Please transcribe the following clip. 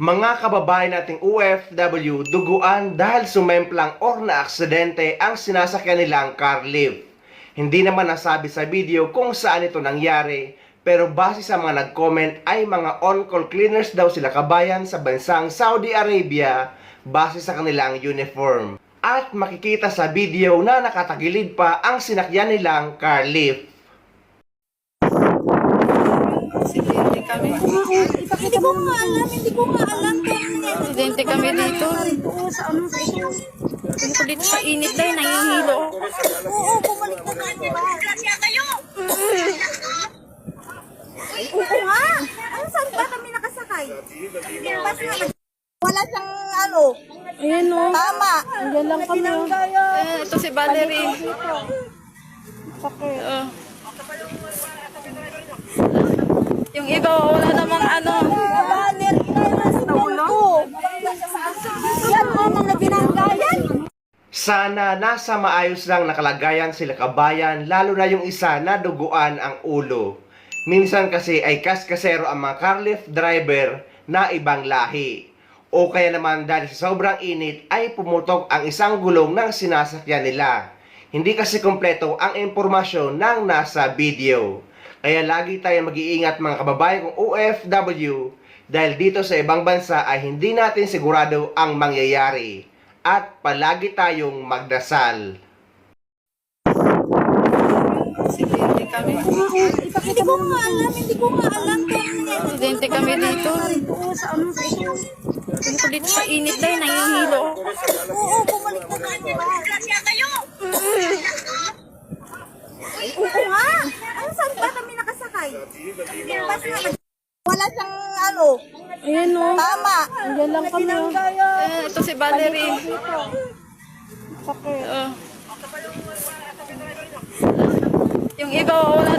Mga kababayan nating OFW duguan dahil sumemplang or na-aksidente ang sinasakyan nilang car lift. Hindi naman nasabi sa video kung saan ito nangyari, pero base sa mga nag-comment ay mga on-call cleaners daw sila kabayan sa bansang Saudi Arabia base sa kanilang uniform. At makikita sa video na nakatagilid pa ang sinakyan nilang car lift. Aksidente kami. Hindi ko nga alam. Aksidente kami dito. Hindi ko dito sa init dahil nahihilo. Oo, bumalik na nga, di ba? Grasya kayo! Oo nga! Ano, saan ba kami nakasakay? Bas nga, wala siyang ano. Ayan o. Tama. Ayan lang kami. Ito si Valerie. Okay. Yung iba, wala namang ano. Banner na nasa ulo. Yan o, mga binanggayan. Sana nasa maayos lang nakalagayan sila kabayan, lalo na yung isa na duguan ang ulo. Minsan kasi ay kaskasero ang mga car lift driver na ibang lahi. O kaya naman dahil sa sobrang init ay pumutok ang isang gulong ng sinasakyan nila. Hindi kasi kompleto ang impormasyon ng nasa video. Kaya lagi tayo mag-iingat mga kababayan kong OFW dahil dito sa ibang bansa ay hindi natin sigurado ang mangyayari. At palagi tayong magdasal. Aksidente kami. Hindi ko nga alam. Aksidente kami dito. Hindi ko dito sa init dahil nahihilo. Oo, bumalik na nga, di ba? Grasya kayo! Oo nga! Ano, saan ba kami nakasakay? Bas nga, wala siyang ano. Ayan o. Tama. Ayan lang kami. Ito si Valerie. Okay. Yung iba, wala